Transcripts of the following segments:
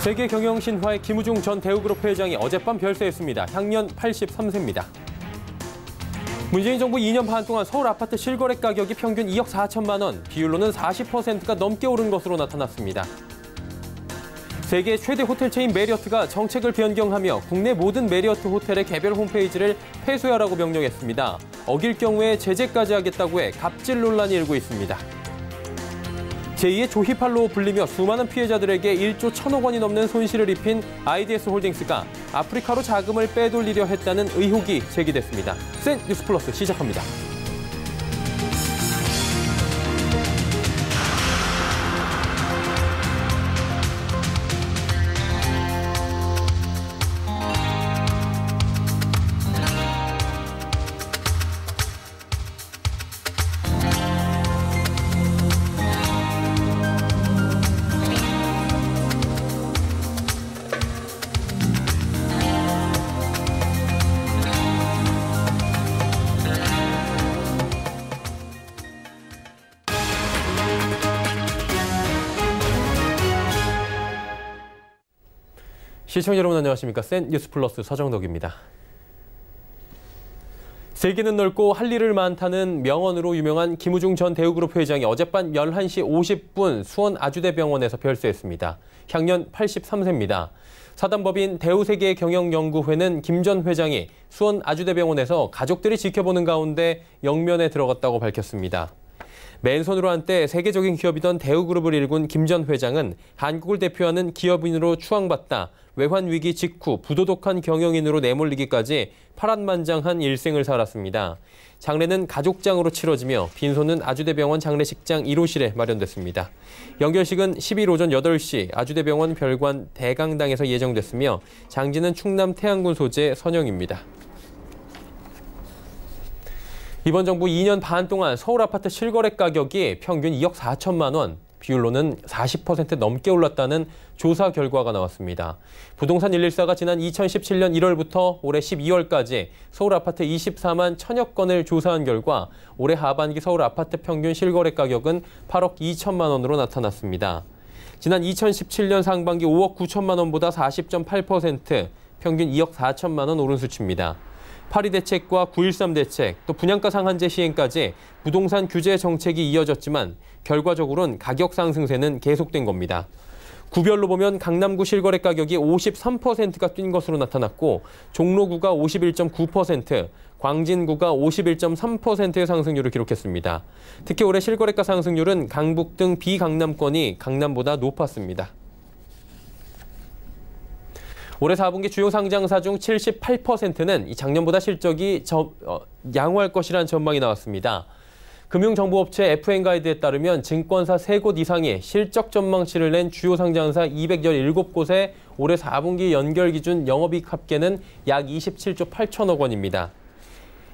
세계 경영 신화의 김우중 전 대우그룹 회장이 어젯밤 별세했습니다. 향년 83세입니다. 문재인 정부 2년 반 동안 서울 아파트 실거래 가격이 평균 2억 4천만 원, 비율로는 40%가 넘게 오른 것으로 나타났습니다. 세계 최대 호텔 체인 메리어트가 정책을 변경하며 국내 모든 메리어트 호텔의 개별 홈페이지를 폐쇄하라고 명령했습니다. 어길 경우에 제재까지 하겠다고 해 갑질 논란이 일고 있습니다. 제2의 조희팔로 불리며 수많은 피해자들에게 1조 1천억 원이 넘는 손실을 입힌 IDS 홀딩스가 아프리카로 자금을 빼돌리려 했다는 의혹이 제기됐습니다. 센 뉴스 플러스 시작합니다. 시청자 여러분 안녕하십니까. 센 뉴스 플러스 서정덕입니다. 세계는 넓고 할 일을 많다는 명언으로 유명한 김우중 전 대우그룹 회장이 어젯밤 11시 50분 수원 아주대병원에서 별세했습니다. 향년 83세입니다. 사단법인 대우세계경영연구회는 김 전 회장이 수원 아주대병원에서 가족들이 지켜보는 가운데 영면에 들어갔다고 밝혔습니다. 맨손으로 한때 세계적인 기업이던 대우그룹을 일군 김 전 회장은 한국을 대표하는 기업인으로 추앙받다 외환위기 직후 부도덕한 경영인으로 내몰리기까지 파란만장한 일생을 살았습니다. 장례는 가족장으로 치러지며 빈소는 아주대병원 장례식장 1호실에 마련됐습니다. 연결식은 10일 오전 8시 아주대병원 별관 대강당에서 예정됐으며 장지는 충남 태안군 소재 선영입니다. 이번 정부 2년 반 동안 서울 아파트 실거래 가격이 평균 2억 4천만 원, 비율로는 40% 넘게 올랐다는 조사 결과가 나왔습니다. 부동산 114가 지난 2017년 1월부터 올해 12월까지 서울 아파트 24만 1천여 건을 조사한 결과 올해 하반기 서울 아파트 평균 실거래 가격은 8억 2천만 원으로 나타났습니다. 지난 2017년 상반기 5억 9천만 원보다 40.8%, 평균 2억 4천만 원 오른 수치입니다. 8.2 대책과 9.13 대책, 또 분양가 상한제 시행까지 부동산 규제 정책이 이어졌지만 결과적으로는 가격 상승세는 계속된 겁니다. 구별로 보면 강남구 실거래 가격이 53%가 뛴 것으로 나타났고 종로구가 51.9%, 광진구가 51.3%의 상승률을 기록했습니다. 특히 올해 실거래가 상승률은 강북 등 비강남권이 강남보다 높았습니다. 올해 4분기 주요 상장사 중 78%는 작년보다 실적이 양호할 것이라는 전망이 나왔습니다. 금융정보업체 FN가이드에 따르면 증권사 3곳 이상이 실적 전망치를 낸 주요 상장사 217곳의 올해 4분기 연결 기준 영업이익 합계는 약 27조 8천억 원입니다.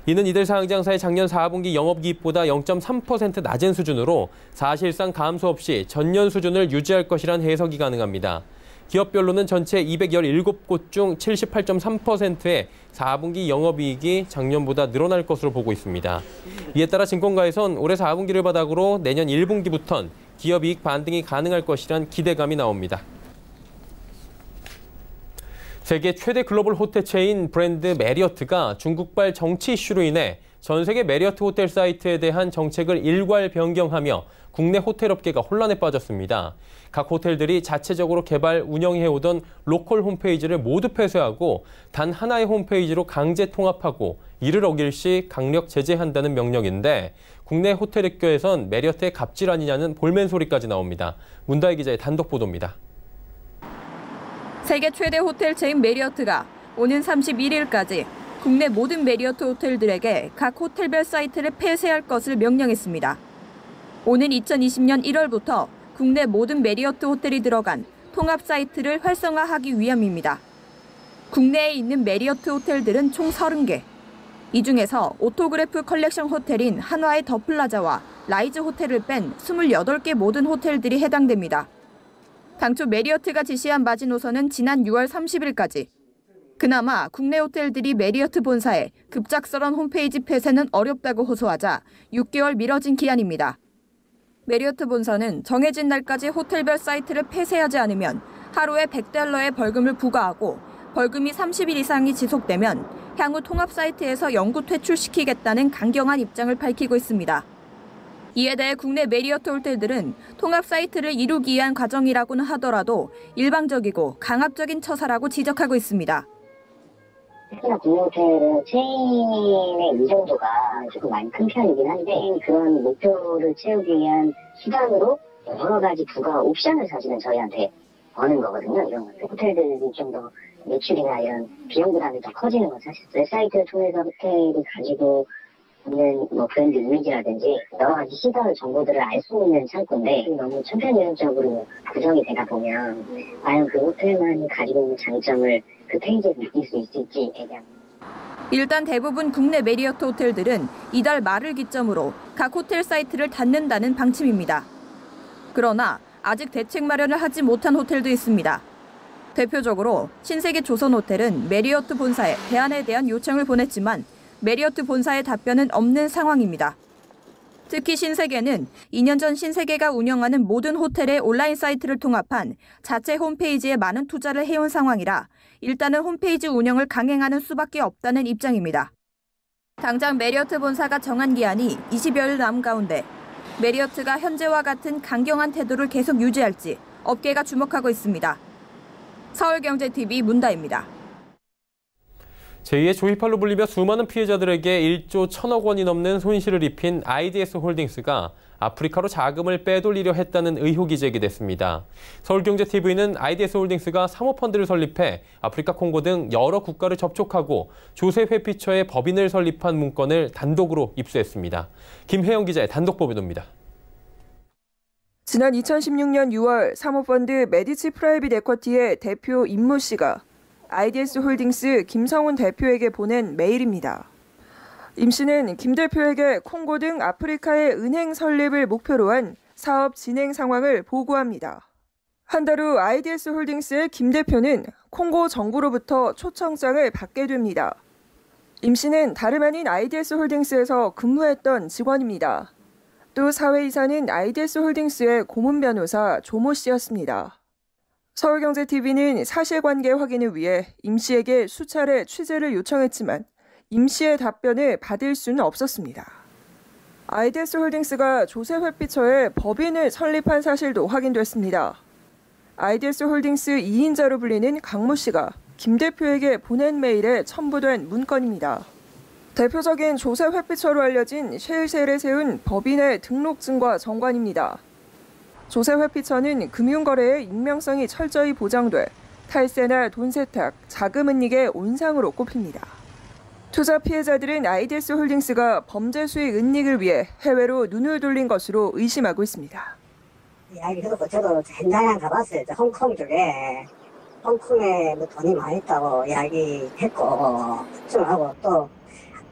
이는 이들 상장사의 작년 4분기 영업이익보다 0.3% 낮은 수준으로 사실상 감소 없이 전년 수준을 유지할 것이란 해석이 가능합니다. 기업별로는 전체 217곳 중 78.3%의 4분기 영업이익이 작년보다 늘어날 것으로 보고 있습니다. 이에 따라 증권가에선 올해 4분기를 바닥으로 내년 1분기부턴 기업이익 반등이 가능할 것이란 기대감이 나옵니다. 세계 최대 글로벌 호텔 체인 브랜드 메리어트가 중국발 정치 이슈로 인해 전 세계 메리어트 호텔 사이트에 대한 정책을 일괄 변경하며 국내 호텔업계가 혼란에 빠졌습니다. 각 호텔들이 자체적으로 개발, 운영해오던 로컬 홈페이지를 모두 폐쇄하고 단 하나의 홈페이지로 강제 통합하고 이를 어길 시 강력 제재한다는 명령인데 국내 호텔업계에선 메리어트의 갑질 아니냐는 볼멘 소리까지 나옵니다. 문다혜 기자의 단독 보도입니다. 세계 최대 호텔 체인 메리어트가 오는 31일까지 국내 모든 메리어트 호텔들에게 각 호텔별 사이트를 폐쇄할 것을 명령했습니다. 오는 2020년 1월부터 국내 모든 메리어트 호텔이 들어간 통합 사이트를 활성화하기 위함입니다. 국내에 있는 메리어트 호텔들은 총 30개. 이 중에서 오토그래프 컬렉션 호텔인 한화의 더 플라자와 라이즈 호텔을 뺀 28개 모든 호텔들이 해당됩니다. 당초 메리어트가 지시한 마지노선은 지난 6월 30일까지. 그나마 국내 호텔들이 메리어트 본사에 급작스런 홈페이지 폐쇄는 어렵다고 호소하자 6개월 미뤄진 기한입니다. 메리어트 본사는 정해진 날까지 호텔별 사이트를 폐쇄하지 않으면 하루에 $100의 벌금을 부과하고 벌금이 30일 이상이 지속되면 향후 통합 사이트에서 영구 퇴출시키겠다는 강경한 입장을 밝히고 있습니다. 이에 대해 국내 메리어트 호텔들은 통합 사이트를 이루기 위한 과정이라고는 하더라도 일방적이고 강압적인 처사라고 지적하고 있습니다. 특히나 국내 호텔은 체인의 의존도가 조금 많이 큰 편이긴 한데 그런 목표를 채우기 위한 수단으로 여러 가지 부가 옵션을 사실은 저희한테 거는 거거든요. 이런 것들. 호텔들이 좀 더 매출이나 이런 비용 부담이 더 커지는 건 사실 웹사이트를 통해서 호텔이 가지고 있는 브랜드 이미지라든지 여러 가지 시설 정보들을 알 수 있는 창구인데 너무 천편일률적으로 구성이 되다 보면 과연 그 호텔만 가지고 있는 장점을 그 페이지에서 느낄 수 있을지에 대한. 일단 대부분 국내 메리어트 호텔들은 이달 말을 기점으로 각 호텔 사이트를 닫는다는 방침입니다. 그러나 아직 대책 마련을 하지 못한 호텔도 있습니다. 대표적으로 신세계 조선호텔은 메리어트 본사에 대안에 대한 요청을 보냈지만 메리어트 본사의 답변은 없는 상황입니다. 특히 신세계는 2년 전 신세계가 운영하는 모든 호텔의 온라인 사이트를 통합한 자체 홈페이지에 많은 투자를 해온 상황이라 일단은 홈페이지 운영을 강행하는 수밖에 없다는 입장입니다. 당장 메리어트 본사가 정한 기한이 20여일 남은 가운데 메리어트가 현재와 같은 강경한 태도를 계속 유지할지 업계가 주목하고 있습니다. 서울경제TV 문다입니다. 제2의 조이팔로 불리며 수많은 피해자들에게 1조 1,000억 원이 넘는 손실을 입힌 IDS 홀딩스가 아프리카로 자금을 빼돌리려 했다는 의혹이 제기됐습니다. 서울경제TV는 IDS 홀딩스가 사모펀드를 설립해 아프리카 콩고 등 여러 국가를 접촉하고 조세 회피처에 법인을 설립한 문건을 단독으로 입수했습니다. 김혜영 기자의 단독 보도입니다. 지난 2016년 6월 사모펀드 메디치 프라이빗 에쿼티의 대표 임모 씨가 IDS 홀딩스 김성훈 대표에게 보낸 메일입니다. 임 씨는 김 대표에게 콩고 등 아프리카의 은행 설립을 목표로 한 사업 진행 상황을 보고합니다. 한 달 후 IDS 홀딩스의 김 대표는 콩고 정부로부터 초청장을 받게 됩니다. 임 씨는 다름 아닌 IDS 홀딩스에서 근무했던 직원입니다. 또 사회이사는 IDS 홀딩스의 고문 변호사 조모 씨였습니다. 서울경제TV는 사실관계 확인을 위해 임 씨에게 수차례 취재를 요청했지만 임 씨의 답변을 받을 수는 없었습니다. IDS 홀딩스가 조세 회피처에 법인을 설립한 사실도 확인됐습니다. IDS 홀딩스 2인자로 불리는 강모 씨가 김 대표에게 보낸 메일에 첨부된 문건입니다. 대표적인 조세 회피처로 알려진 셰일셀에 세운 법인의 등록증과 정관입니다. 조세 회피처는 금융거래의 익명성이 철저히 보장돼 탈세나 돈 세탁, 자금 은닉의 온상으로 꼽힙니다. 투자 피해자들은 IDS 홀딩스가 범죄 수익 은닉을 위해 해외로 눈을 돌린 것으로 의심하고 있습니다. 이야기 듣고 저도 현장에 가봤어요. 홍콩 쪽에. 홍콩에 돈이 많이 있다고 이야기했고, 걱정하고 또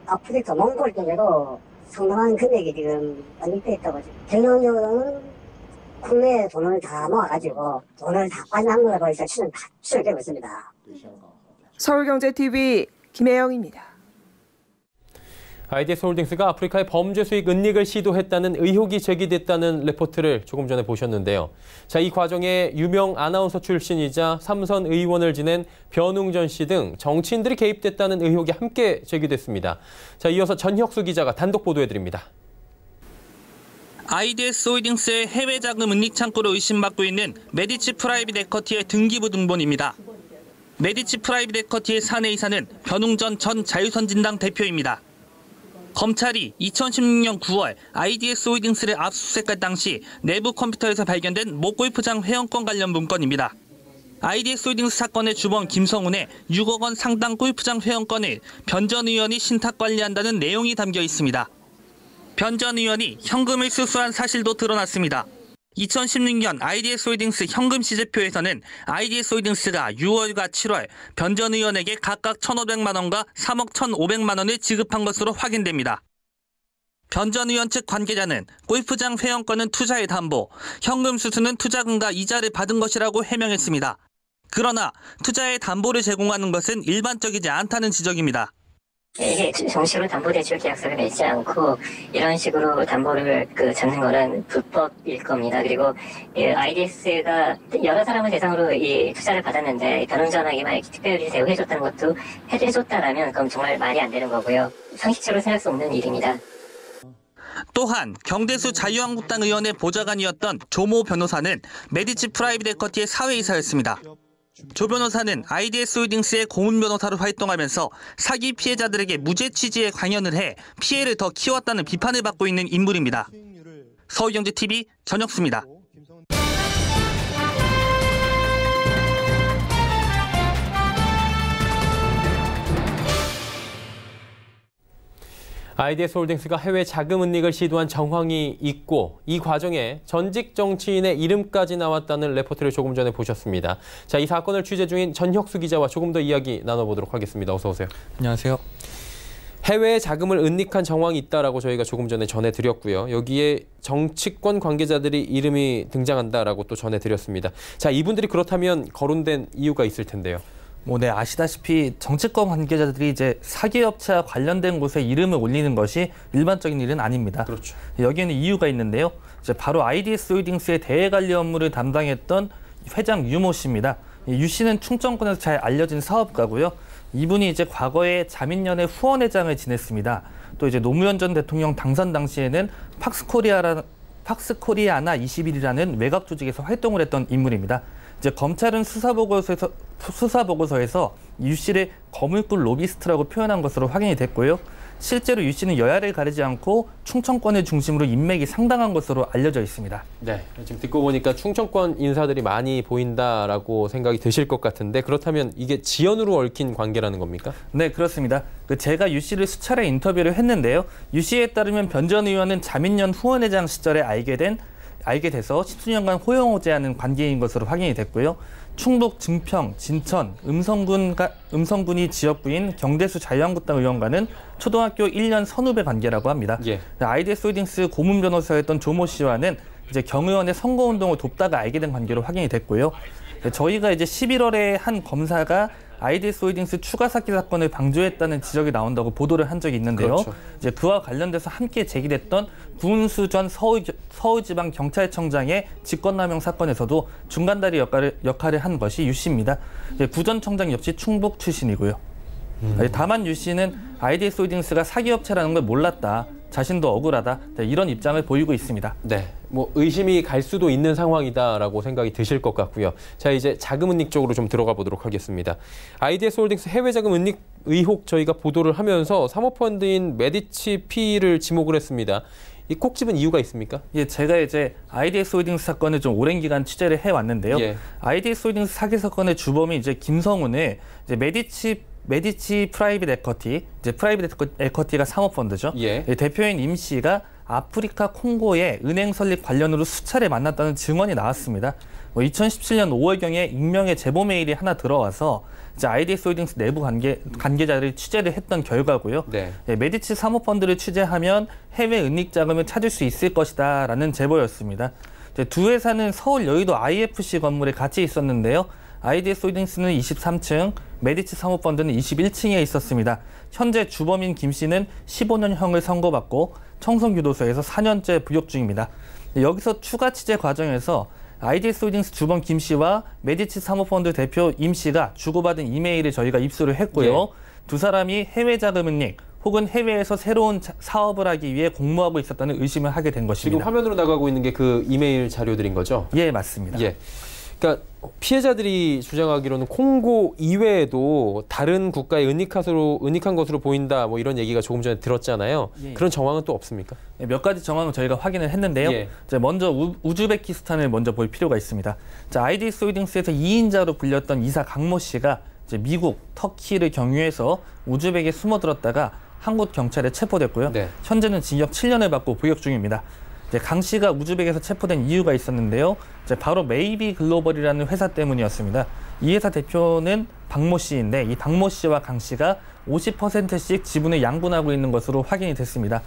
아프리카 몽골 쪽에도 상당한 금액이 지금 언급돼 있다고. 결론적으로는 국내에 돈을 다 모아가지고 돈을 다 빠져나간 거라고 일단 추정되고 있습니다. 서울경제TV 김혜영입니다. IDS 홀딩스가 아프리카의 범죄 수익 은닉을 시도했다는 의혹이 제기됐다는 레포트를 조금 전에 보셨는데요. 자, 이 과정에 유명 아나운서 출신이자 삼선 의원을 지낸 변웅전 씨 등 정치인들이 개입됐다는 의혹이 함께 제기됐습니다. 자, 이어서 전혁수 기자가 단독 보도해드립니다. IDS 홀딩스의 해외 자금 은닉 창구로 의심받고 있는 메디치 프라이빗 에쿼티의 등기부 등본입니다. 메디치 프라이빗 에쿼티의 사내이사는 변웅전 전 자유선진당 대표입니다. 검찰이 2016년 9월 IDS 홀딩스를 압수수색할 당시 내부 컴퓨터에서 발견된 모 골프장 회원권 관련 문건입니다. IDS 홀딩스 사건의 주범 김성훈의 6억 원 상당 골프장 회원권을 변 전 의원이 신탁 관리한다는 내용이 담겨 있습니다. 변 전 의원이 현금을 수수한 사실도 드러났습니다. 2016년 IDS 홀딩스 현금 시제표에서는 IDS 홀딩스가 6월과 7월 변 전 의원에게 각각 1,500만 원과 3억 1,500만 원을 지급한 것으로 확인됩니다. 변 전 의원 측 관계자는 골프장 회원권은 투자의 담보, 현금 수수는 투자금과 이자를 받은 것이라고 해명했습니다. 그러나 투자의 담보를 제공하는 것은 일반적이지 않다는 지적입니다. 이게 정식으로 담보대출 계약서를 맺지 않고 이런 식으로 담보를 잡는 거는 불법일 겁니다. 그리고 IDS가 여러 사람을 대상으로 이 투자를 받았는데 변호인전화기 만약에 특별히 대우해줬다는 것도 해줬다라면 그럼 정말 말이 안 되는 거고요. 상식적으로 생각할 수 없는 일입니다. 또한 경대수 자유한국당 의원의 보좌관이었던 조모 변호사는 메디치 프라이빗 에쿼티의 사회이사였습니다. 조 변호사는 IDS 홀딩스의 고문 변호사로 활동하면서 사기 피해자들에게 무죄 취지에 관여를 해 피해를 더 키웠다는 비판을 받고 있는 인물입니다. 서울경제TV 전혁수입니다. IDS 홀딩스가 해외 자금 은닉을 시도한 정황이 있고 이 과정에 전직 정치인의 이름까지 나왔다는 레포트를 조금 전에 보셨습니다. 자, 이 사건을 취재 중인 전혁수 기자와 조금 더 이야기 나눠보도록 하겠습니다. 어서 오세요. 안녕하세요. 해외에 자금을 은닉한 정황이 있다라고 저희가 조금 전에 전해드렸고요. 여기에 정치권 관계자들이 이름이 등장한다라고 또 전해드렸습니다. 자, 이분들이 그렇다면 거론된 이유가 있을 텐데요. 네, 아시다시피 정치권 관계자들이 이제 사기업체와 관련된 곳에 이름을 올리는 것이 일반적인 일은 아닙니다. 그렇죠. 여기에는 이유가 있는데요. 이제 바로 IDS 홀딩스의 대외 관리 업무를 담당했던 회장 유모 씨입니다. 유 씨는 충청권에서 잘 알려진 사업가고요. 이분이 이제 과거에 자민련의 후원회장을 지냈습니다. 또 이제 노무현 전 대통령 당선 당시에는 팍스코리아나 21이라는 외곽 조직에서 활동을 했던 인물입니다. 이제 검찰은 수사보고서에서 유 씨를 거물급 로비스트라고 표현한 것으로 확인이 됐고요. 실제로 유 씨는 여야를 가리지 않고 충청권을 중심으로 인맥이 상당한 것으로 알려져 있습니다. 네, 지금 듣고 보니까 충청권 인사들이 많이 보인다라고 생각이 드실 것 같은데 그렇다면 이게 지연으로 얽힌 관계라는 겁니까? 네, 그렇습니다. 제가 유 씨를 수차례 인터뷰를 했는데요. 유 씨에 따르면 변 전 의원은 자민련 후원회장 시절에 알게 돼서 10수년간 호영호재하는 관계인 것으로 확인이 됐고요. 충북 증평, 진천, 음성군이 지역구인 경대수 자유한국당 의원과는 초등학교 1년 선후배 관계라고 합니다. 예. IDS 홀딩스 고문 변호사였던 조모 씨와는 이제 경 의원의 선거운동을 돕다가 알게 된 관계로 확인이 됐고요. 저희가 이제 11월에 한 검사가 IDS 홀딩스 추가 사기 사건을 방조했다는 지적이 나온다고 보도를 한 적이 있는데요. 그렇죠. 이제 그와 관련돼서 함께 제기됐던 구은수 전 서울지방경찰청장의 직권남용 사건에서도 중간다리 역할을 한 것이 유 씨입니다. 구 전 청장 역시 충북 출신이고요. 다만 유 씨는 IDS 홀딩스가 사기업체라는 걸 몰랐다. 자신도 억울하다. 이런 입장을 보이고 있습니다. 네, 의심이 갈 수도 있는 상황이다라고 생각이 드실 것 같고요. 자, 이제 자금 은닉 쪽으로 좀 들어가 보도록 하겠습니다. IDS 홀딩스 해외 자금 은닉 의혹 저희가 보도를 하면서 사모펀드인 메디치 P를 지목을 했습니다. 이 콕 집은 이유가 있습니까? 예, 제가 이제 IDS 홀딩스 사건을 좀 오랜 기간 취재를 해왔는데요. 예. IDS 홀딩스 사기 사건의 주범이 이제 김성훈의 이제 메디치 프라이빗 에쿼티, 이제 프라이빗 에쿼티가 사모펀드죠. 예. 대표인 임 씨가 아프리카 콩고의 은행 설립 관련으로 수차례 만났다는 증언이 나왔습니다. 2017년 5월경에 익명의 제보 메일이 하나 들어와서 이제 IDS 홀딩스 내부 관계자들이 취재를 했던 결과고요. 네. 메디치 사모펀드를 취재하면 해외 은닉 자금을 찾을 수 있을 것이다라는 제보였습니다. 두 회사는 서울 여의도 IFC 건물에 같이 있었는데요. IDS 홀딩스는 23층, 메디치 사모펀드는 21층에 있었습니다. 현재 주범인 김 씨는 15년형을 선고받고 청송교도소에서 4년째 부역 중입니다. 여기서 추가 취재 과정에서 IDS 홀딩스 주범 김 씨와 메디치 사모펀드 대표 임 씨가 주고받은 이메일을 저희가 입수를 했고요. 예. 두 사람이 해외 자금 은닉 혹은 해외에서 새로운 사업을 하기 위해 공모하고 있었다는 의심을 하게 된 것입니다. 지금 화면으로 나가고 있는 게 그 이메일 자료들인 거죠? 예, 맞습니다. 예. 그러니까 피해자들이 주장하기로는 콩고 이외에도 다른 국가에 은닉한 것으로 보인다 이런 얘기가 조금 전에 들었잖아요. 예. 그런 정황은 또 없습니까? 몇 가지 정황을 저희가 확인을 했는데요. 예. 먼저 우즈베키스탄을 먼저 볼 필요가 있습니다. IDS 홀딩스에서 2인자로 불렸던 이사 강모 씨가 이제 미국, 터키를 경유해서 우즈벡에 숨어들었다가 한국 경찰에 체포됐고요. 네. 현재는 징역 7년을 받고 부역 중입니다. 강 씨가 우즈벡에서 체포된 이유가 있었는데요. 바로 메이비 글로벌이라는 회사 때문이었습니다. 이 회사 대표는 박모 씨인데 이 박모 씨와 강 씨가 50%씩 지분을 양분하고 있는 것으로 확인이 됐습니다.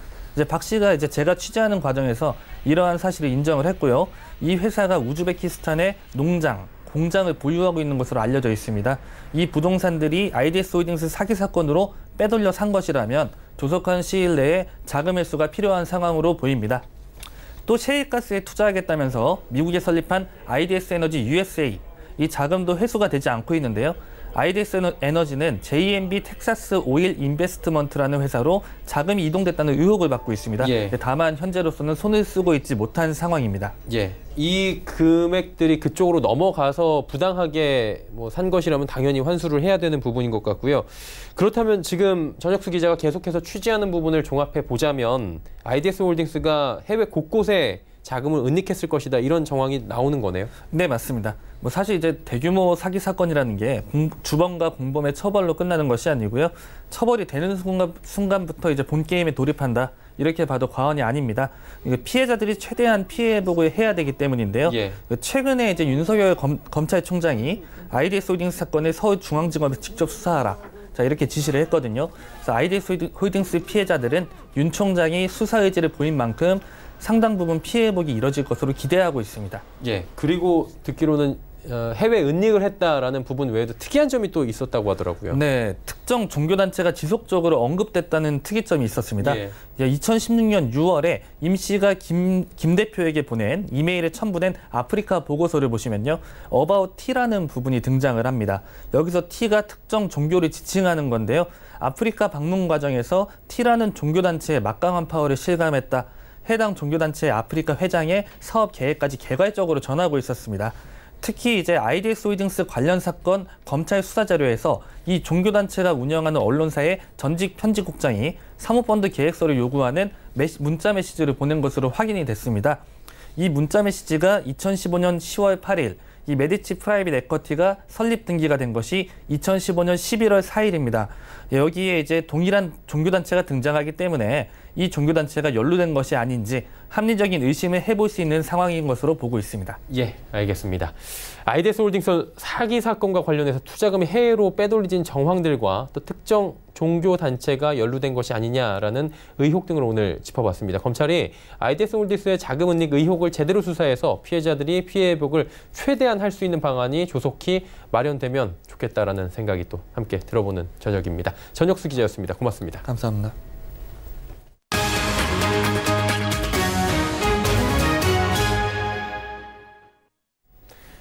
박 씨가 제가 취재하는 과정에서 이러한 사실을 인정을 했고요. 이 회사가 우즈베키스탄의 농장, 공장을 보유하고 있는 것으로 알려져 있습니다. 이 부동산들이 IDS 홀딩스 사기 사건으로 빼돌려 산 것이라면 조속한 시일 내에 자금 회수가 필요한 상황으로 보입니다. 또 셰일가스에 투자하겠다면서 미국에 설립한 IDS 에너지 USA, 이 자금도 회수가 되지 않고 있는데요. IDS 에너지는 JMB 텍사스 오일 인베스트먼트라는 회사로 자금이 이동됐다는 의혹을 받고 있습니다. 예. 다만 현재로서는 손을 쓰고 있지 못한 상황입니다. 예, 이 금액들이 그쪽으로 넘어가서 부당하게 산 것이라면 당연히 환수를 해야 되는 부분인 것 같고요. 그렇다면 지금 전혁수 기자가 계속해서 취재하는 부분을 종합해 보자면 IDS 홀딩스가 해외 곳곳에 자금을 은닉했을 것이다, 이런 정황이 나오는 거네요. 네, 맞습니다. 사실 이제 대규모 사기 사건이라는 게 주범과 공범의 처벌로 끝나는 것이 아니고요. 처벌이 되는 순간부터 이제 본 게임에 돌입한다, 이렇게 봐도 과언이 아닙니다. 피해자들이 최대한 피해 회복을 해야 되기 때문인데요. 예. 최근에 이제 윤석열 검찰총장이 IDS 홀딩스 사건을 서울중앙지검에서 직접 수사하라, 이렇게 지시를 했거든요. 그래서 IDS 홀딩스 피해자들은 윤 총장이 수사 의지를 보인 만큼 상당 부분 피해 회복이 이뤄질 것으로 기대하고 있습니다. 예, 그리고 듣기로는 해외 은닉을 했다라는 부분 외에도 특이한 점이 또 있었다고 하더라고요. 네, 특정 종교단체가 지속적으로 언급됐다는 특이점이 있었습니다. 예. 2016년 6월에 임 씨가 김 대표에게 보낸 이메일에 첨부된 아프리카 보고서를 보시면요, About T라는 부분이 등장을 합니다. 여기서 T가 특정 종교를 지칭하는 건데요. 아프리카 방문 과정에서 T라는 종교단체에 막강한 파워를 실감했다, 해당 종교단체의 아프리카 회장의 사업 계획까지 개괄적으로 전하고 있었습니다. 특히 이제 IDS 홀딩스 관련 사건 검찰 수사 자료에서 이 종교단체가 운영하는 언론사의 전직 편집국장이 사모펀드 계획서를 요구하는 문자 메시지를 보낸 것으로 확인이 됐습니다. 이 문자 메시지가 2015년 10월 8일 이 메디치 프라이빗 에쿼티가 설립 등기가 된 것이 2015년 11월 4일입니다. 여기에 이제 동일한 종교단체가 등장하기 때문에 이 종교단체가 연루된 것이 아닌지 합리적인 의심을 해볼 수 있는 상황인 것으로 보고 있습니다. 예, 알겠습니다. IDS 홀딩스 사기 사건과 관련해서 투자금이 해외로 빼돌려진 정황들과 또 특정 종교단체가 연루된 것이 아니냐라는 의혹 등을 오늘 짚어봤습니다. 검찰이 IDS 홀딩스의 자금 은닉 의혹을 제대로 수사해서 피해자들이 피해 회복을 최대한 할 수 있는 방안이 조속히 마련되면 좋겠다라는 생각이 또 함께 들어보는 저녁입니다. 전혁수 기자였습니다. 고맙습니다. 감사합니다.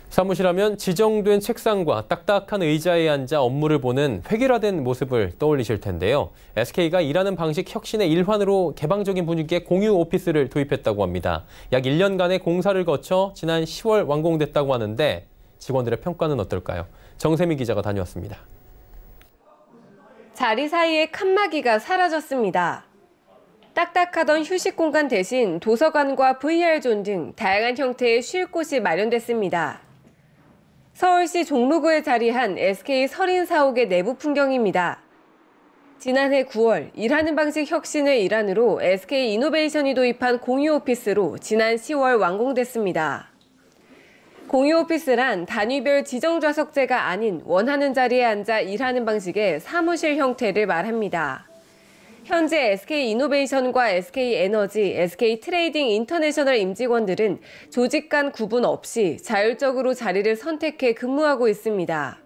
사무실하면 지정된 책상과 딱딱한 의자에 앉아 업무를 보는 획일화된 모습을 떠올리실 텐데요. SK가 일하는 방식 혁신의 일환으로 개방적인 분위기의 공유 오피스를 도입했다고 합니다. 약 1년간의 공사를 거쳐 지난 10월 완공됐다고 하는데 직원들의 평가는 어떨까요? 정세미 기자가 다녀왔습니다. 자리 사이에 칸막이가 사라졌습니다. 딱딱하던 휴식 공간 대신 도서관과 VR존 등 다양한 형태의 쉴 곳이 마련됐습니다. 서울시 종로구에 자리한 SK 서린사옥의 내부 풍경입니다. 지난해 9월 일하는 방식 혁신의 일환으로 SK 이노베이션이 도입한 공유 오피스로 지난 10월 완공됐습니다. 공유 오피스란 단위별 지정 좌석제가 아닌 원하는 자리에 앉아 일하는 방식의 사무실 형태를 말합니다. 현재 SK이노베이션과 SK에너지, SK트레이딩 인터내셔널 임직원들은 조직 간 구분 없이 자율적으로 자리를 선택해 근무하고 있습니다.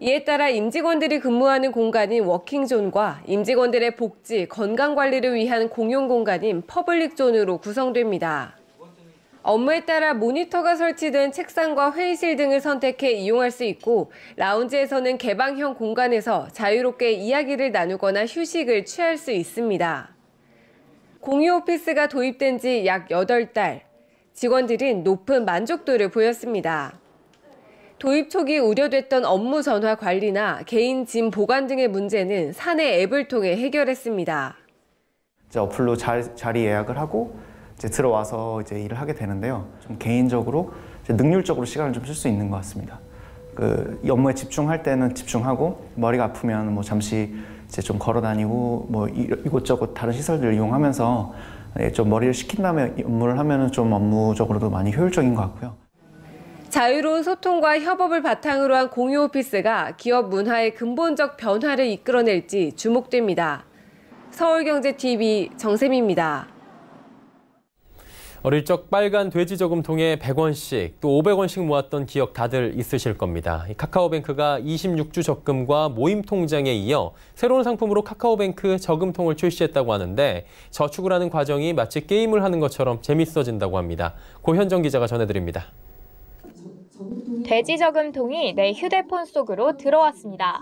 이에 따라 임직원들이 근무하는 공간인 워킹존과 임직원들의 복지, 건강 관리를 위한 공용 공간인 퍼블릭존으로 구성됩니다. 업무에 따라 모니터가 설치된 책상과 회의실 등을 선택해 이용할 수 있고 라운지에서는 개방형 공간에서 자유롭게 이야기를 나누거나 휴식을 취할 수 있습니다. 공유 오피스가 도입된 지 약 8달, 직원들은 높은 만족도를 보였습니다. 도입 초기 우려됐던 업무 전화 관리나 개인 짐 보관 등의 문제는 사내 앱을 통해 해결했습니다. 이제 어플로 자리 예약을 하고 이제 들어와서 이제 일을 하게 되는데요. 좀 개인적으로 이제 능률적으로 시간을 좀 쓸 수 있는 것 같습니다. 이 업무에 집중할 때는 집중하고 머리가 아프면 뭐 잠시 이제 좀 걸어 다니고 뭐 이곳저곳 다른 시설들을 이용하면서 좀 머리를 식힌 다음에 업무를 하면은 좀 업무적으로도 많이 효율적인 것 같고요. 자유로운 소통과 협업을 바탕으로 한 공유 오피스가 기업 문화의 근본적 변화를 이끌어낼지 주목됩니다. 서울경제TV 정세미입니다. 어릴 적 빨간 돼지 저금통에 100원씩 또 500원씩 모았던 기억 다들 있으실 겁니다. 카카오뱅크가 26주 적금과 모임 통장에 이어 새로운 상품으로 카카오뱅크 저금통을 출시했다고 하는데 저축을 하는 과정이 마치 게임을 하는 것처럼 재밌어진다고 합니다. 고현정 기자가 전해드립니다. 돼지 저금통이 내 휴대폰 속으로 들어왔습니다.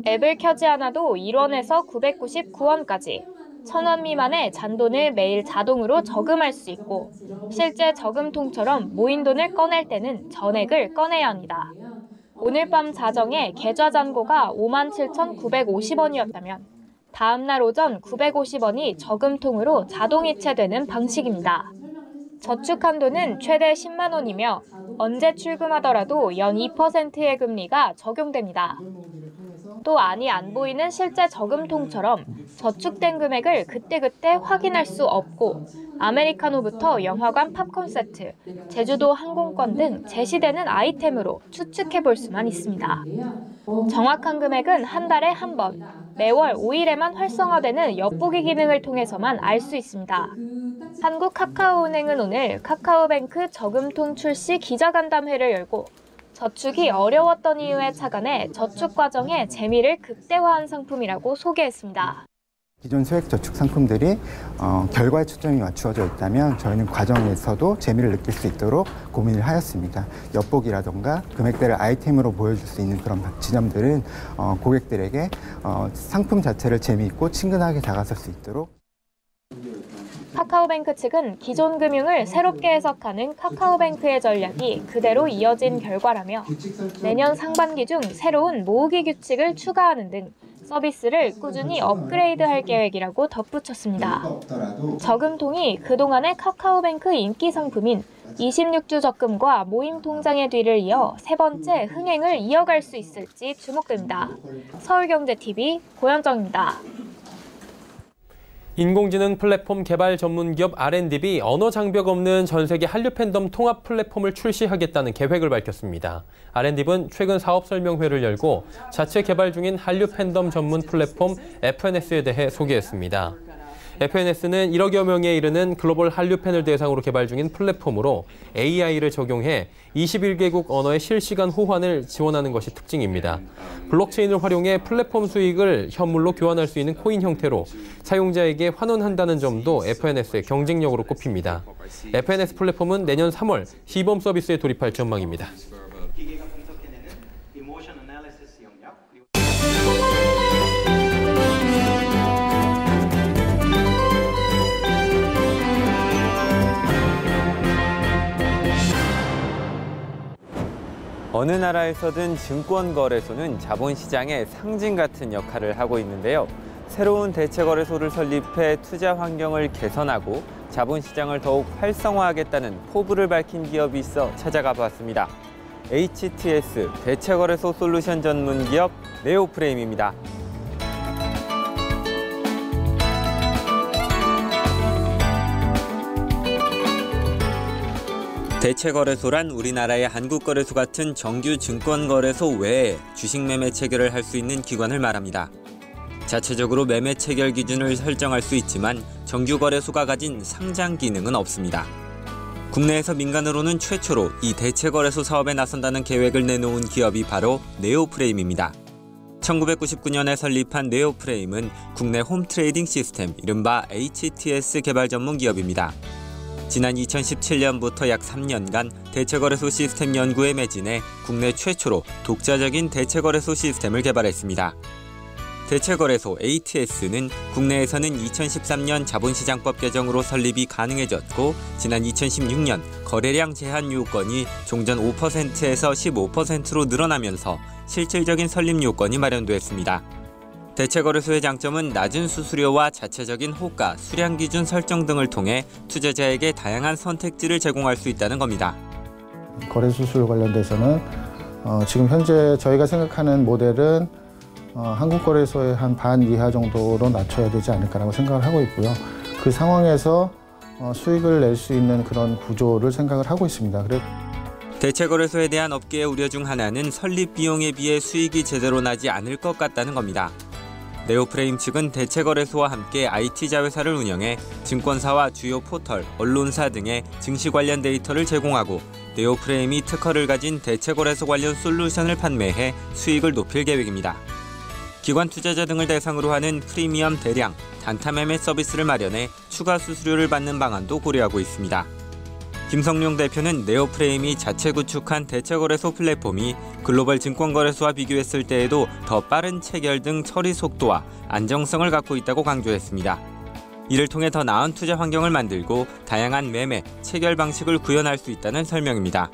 앱을 켜지 않아도 1원에서 999원까지 1,000원 미만의 잔돈을 매일 자동으로 저금할 수 있고 실제 저금통처럼 모인 돈을 꺼낼 때는 전액을 꺼내야 합니다. 오늘 밤 자정에 계좌 잔고가 57,950원이었다면 다음 날 오전 950원이 저금통으로 자동 이체되는 방식입니다. 저축한 돈은 최대 10만 원이며 언제 출금하더라도 연 2%의 금리가 적용됩니다. 또 안이 안 보이는 실제 저금통처럼 저축된 금액을 그때그때 확인할 수 없고 아메리카노부터 영화관 팝콘 세트, 제주도 항공권 등 제시되는 아이템으로 추측해 볼 수만 있습니다. 정확한 금액은 한 달에 한 번, 매월 5일에만 활성화되는 엿보기 기능을 통해서만 알 수 있습니다. 한국카카오은행은 오늘 카카오뱅크 저금통 출시 기자간담회를 열고 저축이 어려웠던 이유에 착안해 저축 과정의 재미를 극대화한 상품이라고 소개했습니다. 기존 소액 저축 상품들이 결과에 초점이 맞추어져 있다면 저희는 과정에서도 재미를 느낄 수 있도록 고민을 하였습니다. 엿보기라던가 금액대를 아이템으로 보여줄 수 있는 그런 지점들은 고객들에게 상품 자체를 재미있고 친근하게 다가설 수 있도록. 카카오뱅크 측은 기존 금융을 새롭게 해석하는 카카오뱅크의 전략이 그대로 이어진 결과라며 내년 상반기 중 새로운 모으기 규칙을 추가하는 등 서비스를 꾸준히 업그레이드할 계획이라고 덧붙였습니다. 저금통이 그동안의 카카오뱅크 인기 상품인 26주 적금과 모임 통장의 뒤를 이어 세 번째 흥행을 이어갈 수 있을지 주목됩니다. 서울경제TV 고현정입니다. 인공지능 플랫폼 개발 전문 기업 R&D이 언어 장벽 없는 전 세계 한류 팬덤 통합 플랫폼을 출시하겠다는 계획을 밝혔습니다. R&D는 최근 사업 설명회를 열고 자체 개발 중인 한류 팬덤 전문 플랫폼 FNS에 대해 소개했습니다. FNS는 1억여 명에 이르는 글로벌 한류 팬을 대상으로 개발 중인 플랫폼으로 AI를 적용해 21개국 언어의 실시간 호환을 지원하는 것이 특징입니다. 블록체인을 활용해 플랫폼 수익을 현물로 교환할 수 있는 코인 형태로 사용자에게 환원한다는 점도 FNS의 경쟁력으로 꼽힙니다. FNS 플랫폼은 내년 3월 시범 서비스에 돌입할 전망입니다. 어느 나라에서든 증권거래소는 자본시장의 상징 같은 역할을 하고 있는데요. 새로운 대체거래소를 설립해 투자 환경을 개선하고 자본시장을 더욱 활성화하겠다는 포부를 밝힌 기업이 있어 찾아가 봤습니다. HTS 대체거래소 솔루션 전문 기업 네오프레임입니다. 대체거래소란 우리나라의 한국거래소 같은 정규 증권거래소 외에 주식 매매 체결을 할 수 있는 기관을 말합니다. 자체적으로 매매 체결 기준을 설정할 수 있지만 정규 거래소가 가진 상장 기능은 없습니다. 국내에서 민간으로는 최초로 이 대체거래소 사업에 나선다는 계획을 내놓은 기업이 바로 네오프레임입니다. 1999년에 설립한 네오프레임은 국내 홈트레이딩 시스템, 이른바 HTS 개발 전문 기업입니다. 지난 2017년부터 약 3년간 대체거래소 시스템 연구에 매진해 국내 최초로 독자적인 대체거래소 시스템을 개발했습니다. 대체거래소 ATS는 국내에서는 2013년 자본시장법 개정으로 설립이 가능해졌고 지난 2016년 거래량 제한 요건이 종전 5%에서 15%로 늘어나면서 실질적인 설립 요건이 마련됐습니다. 대체거래소의 장점은 낮은 수수료와 자체적인 호가, 수량 기준 설정 등을 통해 투자자에게 다양한 선택지를 제공할 수 있다는 겁니다. 거래 수수료 관련돼서는 지금 현재 저희가 생각하는 모델은 한국거래소의 한 반 이하 정도로 낮춰야 되지 않을까라고 생각을 하고 있고요. 그 상황에서 수익을 낼 수 있는 그런 구조를 생각을 하고 있습니다. 대체거래소에 대한 업계의 우려 중 하나는 설립 비용에 비해 수익이 제대로 나지 않을 것 같다는 겁니다. 네오프레임 측은 대체거래소와 함께 IT 자회사를 운영해 증권사와 주요 포털, 언론사 등의 증시 관련 데이터를 제공하고 네오프레임이 특허를 가진 대체거래소 관련 솔루션을 판매해 수익을 높일 계획입니다. 기관 투자자 등을 대상으로 하는 프리미엄 대량, 단타 매매 서비스를 마련해 추가 수수료를 받는 방안도 고려하고 있습니다. 김성룡 대표는 네오프레임이 자체 구축한 대체거래소 플랫폼이 글로벌 증권거래소와 비교했을 때에도 더 빠른 체결 등 처리 속도와 안정성을 갖고 있다고 강조했습니다. 이를 통해 더 나은 투자 환경을 만들고 다양한 매매, 체결 방식을 구현할 수 있다는 설명입니다.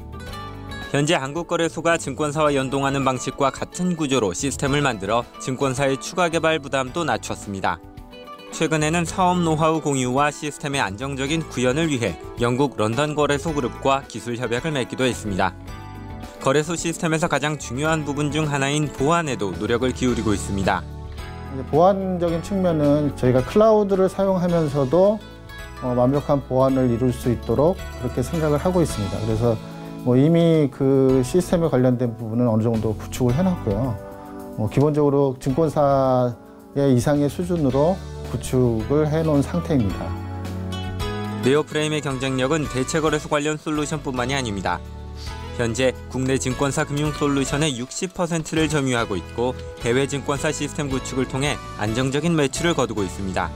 현재 한국거래소가 증권사와 연동하는 방식과 같은 구조로 시스템을 만들어 증권사의 추가 개발 부담도 낮췄습니다. 최근에는 사업 노하우 공유와 시스템의 안정적인 구현을 위해 영국 런던 거래소 그룹과 기술 협약을 맺기도 했습니다. 거래소 시스템에서 가장 중요한 부분 중 하나인 보안에도 노력을 기울이고 있습니다. 보안적인 측면은 저희가 클라우드를 사용하면서도 완벽한 보안을 이룰 수 있도록 그렇게 생각을 하고 있습니다. 그래서 이미 그 시스템에 관련된 부분은 어느 정도 구축을 해놨고요. 기본적으로 증권사의 이상의 수준으로 구축을 해놓은 상태입니다. 네오프레임의 경쟁력은 대체거래소 관련 솔루션뿐만이 아닙니다. 현재 국내 증권사 금융 솔루션의 60%를 점유하고 있고 해외 증권사 시스템 구축을 통해 안정적인 매출을 거두고 있습니다.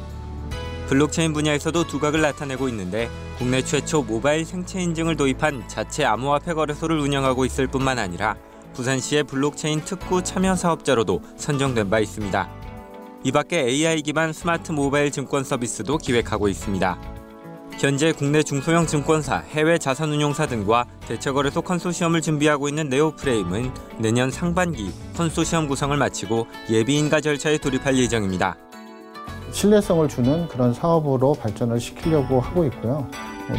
블록체인 분야에서도 두각을 나타내고 있는데 국내 최초 모바일 생체 인증을 도입한 자체 암호화폐 거래소를 운영하고 있을 뿐만 아니라 부산시의 블록체인 특구 참여 사업자로도 선정된 바 있습니다. 이 밖에 AI 기반 스마트 모바일 증권 서비스도 기획하고 있습니다. 현재 국내 중소형 증권사, 해외 자산운용사 등과 대체거래소 컨소시엄을 준비하고 있는 네오프레임은 내년 상반기 컨소시엄 구성을 마치고 예비인가 절차에 돌입할 예정입니다. 신뢰성을 주는 그런 사업으로 발전을 시키려고 하고 있고요.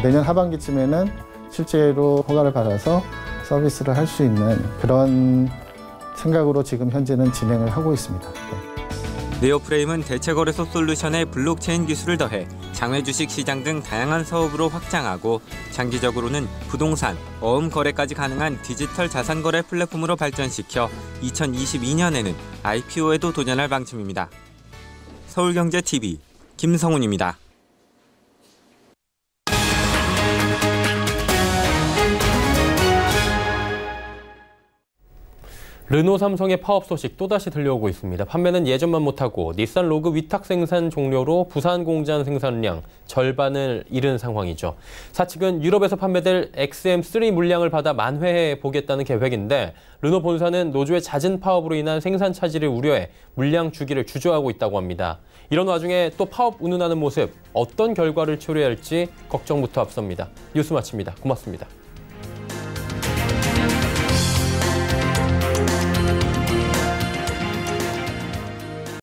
내년 하반기쯤에는 실제로 허가를 받아서 서비스를 할 수 있는 그런 생각으로 지금 현재는 진행을 하고 있습니다. 네오프레임은 대체거래소 솔루션에 블록체인 기술을 더해 장외 주식 시장 등 다양한 사업으로 확장하고 장기적으로는 부동산, 어음 거래까지 가능한 디지털 자산 거래 플랫폼으로 발전시켜 2022년에는 IPO에도 도전할 방침입니다. 서울경제TV 김성훈입니다. 르노 삼성의 파업 소식 또다시 들려오고 있습니다. 판매는 예전만 못하고 닛산 로그 위탁 생산 종료로 부산 공장 생산량 절반을 잃은 상황이죠. 사측은 유럽에서 판매될 XM3 물량을 받아 만회해 보겠다는 계획인데 르노 본사는 노조의 잦은 파업으로 인한 생산 차질을 우려해 물량 주기를 주저하고 있다고 합니다. 이런 와중에 또 파업 운운하는 모습, 어떤 결과를 초래할지 걱정부터 앞섭니다. 뉴스 마칩니다. 고맙습니다.